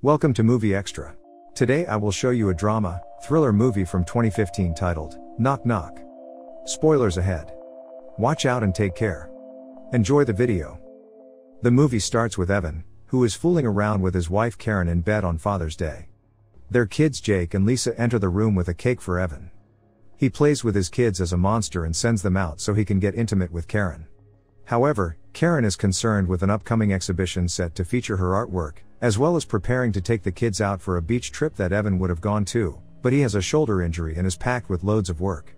Welcome to Movie Xtra. Today I will show you a drama, thriller movie from 2015 titled, Knock Knock. Spoilers ahead. Watch out and take care. Enjoy the video. The movie starts with Evan, who is fooling around with his wife Karen in bed on Father's Day. Their kids Jake and Lisa enter the room with a cake for Evan. He plays with his kids as a monster and sends them out so he can get intimate with Karen. However, Karen is concerned with an upcoming exhibition set to feature her artwork, as well as preparing to take the kids out for a beach trip that Evan would have gone to, but he has a shoulder injury and is packed with loads of work.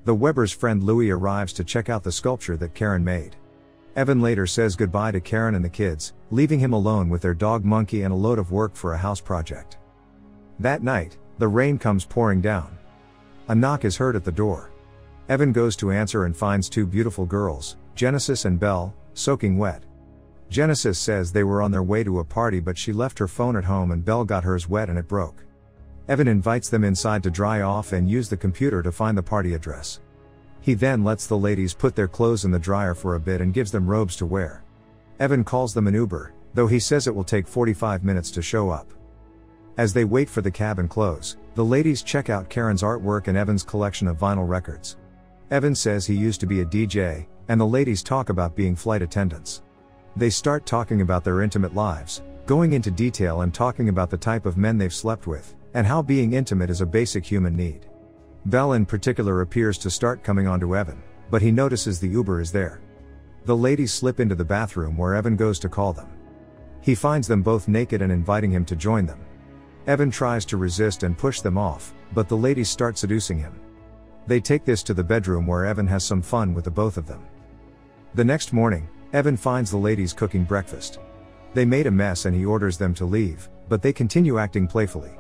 The Weber's friend Louie arrives to check out the sculpture that Karen made. Evan later says goodbye to Karen and the kids, leaving him alone with their dog Monkey and a load of work for a house project. That night, the rain comes pouring down. A knock is heard at the door. Evan goes to answer and finds two beautiful girls, Genesis and Belle, soaking wet. Genesis says they were on their way to a party but she left her phone at home and Belle got hers wet and it broke. Evan invites them inside to dry off and use the computer to find the party address. He then lets the ladies put their clothes in the dryer for a bit and gives them robes to wear. Evan calls them an Uber, though he says it will take 45 minutes to show up. As they wait for the cab and close, the ladies check out Karen's artwork and Evan's collection of vinyl records. Evan says he used to be a DJ, and the ladies talk about being flight attendants. They start talking about their intimate lives, going into detail and talking about the type of men they've slept with, and how being intimate is a basic human need. Belle in particular appears to start coming on to Evan, but he notices the Uber is there. The ladies slip into the bathroom where Evan goes to call them. He finds them both naked and inviting him to join them. Evan tries to resist and push them off, but the ladies start seducing him. They take this to the bedroom where Evan has some fun with the both of them. The next morning, Evan finds the ladies cooking breakfast. They made a mess and he orders them to leave, but they continue acting playfully.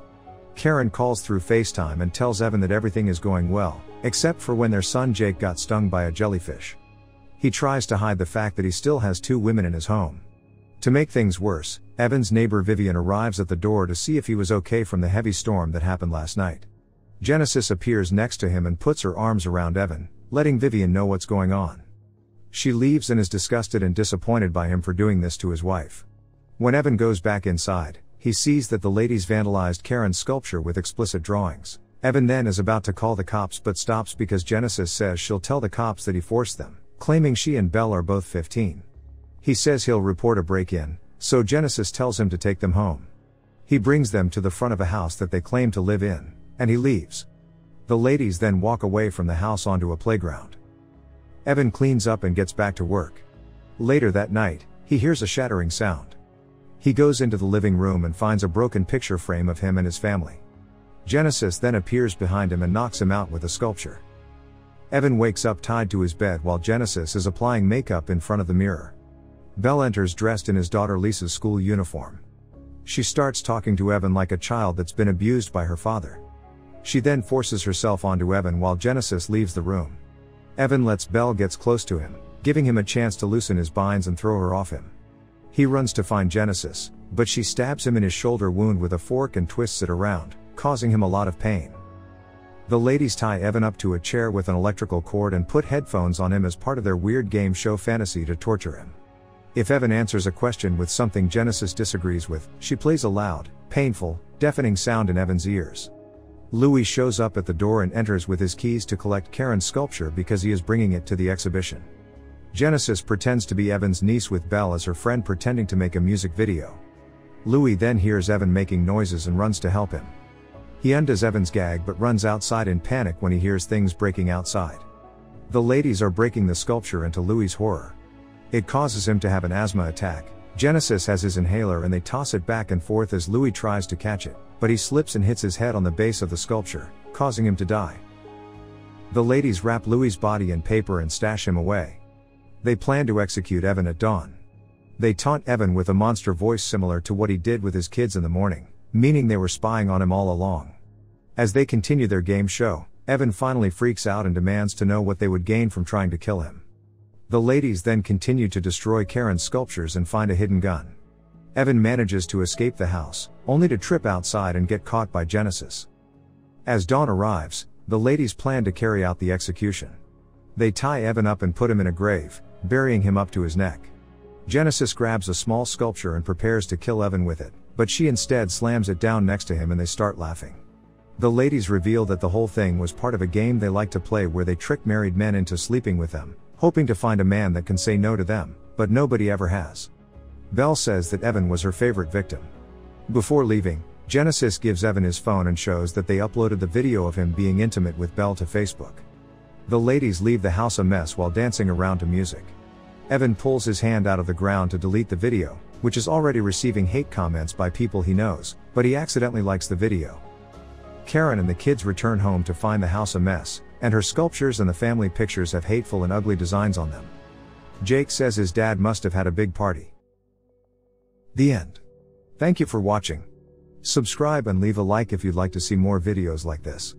Karen calls through FaceTime and tells Evan that everything is going well, except for when their son Jake got stung by a jellyfish. He tries to hide the fact that he still has two women in his home. To make things worse, Evan's neighbor Vivian arrives at the door to see if he was okay from the heavy storm that happened last night. Genesis appears next to him and puts her arms around Evan, letting Vivian know what's going on. She leaves and is disgusted and disappointed by him for doing this to his wife. When Evan goes back inside, he sees that the ladies vandalized Karen's sculpture with explicit drawings. Evan then is about to call the cops but stops because Genesis says she'll tell the cops that he forced them, claiming she and Belle are both 15. He says he'll report a break-in, so Genesis tells him to take them home. He brings them to the front of a house that they claim to live in, and he leaves. The ladies then walk away from the house onto a playground. Evan cleans up and gets back to work. Later that night, he hears a shattering sound. He goes into the living room and finds a broken picture frame of him and his family. Genesis then appears behind him and knocks him out with a sculpture. Evan wakes up tied to his bed while Genesis is applying makeup in front of the mirror. Belle enters dressed in his daughter Lisa's school uniform. She starts talking to Evan like a child that's been abused by her father. She then forces herself onto Evan while Genesis leaves the room. Evan lets Belle get close to him, giving him a chance to loosen his binds and throw her off him. He runs to find Genesis, but she stabs him in his shoulder wound with a fork and twists it around, causing him a lot of pain. The ladies tie Evan up to a chair with an electrical cord and put headphones on him as part of their weird game show fantasy to torture him. If Evan answers a question with something Genesis disagrees with, she plays a loud, painful, deafening sound in Evan's ears. Louis shows up at the door and enters with his keys to collect Karen's sculpture because he is bringing it to the exhibition. Genesis pretends to be Evan's niece with Belle as her friend pretending to make a music video. Louis then hears Evan making noises and runs to help him. He undoes Evan's gag but runs outside in panic when he hears things breaking outside. The ladies are breaking the sculpture, and to Louis' horror, it causes him to have an asthma attack. Genesis has his inhaler and they toss it back and forth as Louis tries to catch it, but he slips and hits his head on the base of the sculpture, causing him to die. The ladies wrap Louis' body in paper and stash him away. They plan to execute Evan at dawn. They taunt Evan with a monster voice similar to what he did with his kids in the morning, meaning they were spying on him all along. As they continue their game show, Evan finally freaks out and demands to know what they would gain from trying to kill him. The ladies then continue to destroy Karen's sculptures and find a hidden gun. Evan manages to escape the house, only to trip outside and get caught by Genesis. As dawn arrives, the ladies plan to carry out the execution. They tie Evan up and put him in a grave, burying him up to his neck. Genesis grabs a small sculpture and prepares to kill Evan with it, but she instead slams it down next to him and they start laughing. The ladies reveal that the whole thing was part of a game they like to play where they trick married men into sleeping with them, hoping to find a man that can say no to them, but nobody ever has. Belle says that Evan was her favorite victim. Before leaving, Genesis gives Evan his phone and shows that they uploaded the video of him being intimate with Belle to Facebook. The ladies leave the house a mess while dancing around to music. Evan pulls his hand out of the ground to delete the video, which is already receiving hate comments by people he knows, but he accidentally likes the video. Karen and the kids return home to find the house a mess, and her sculptures and the family pictures have hateful and ugly designs on them. Jake says his dad must have had a big party. The end. Thank you for watching. Subscribe and leave a like if you'd like to see more videos like this.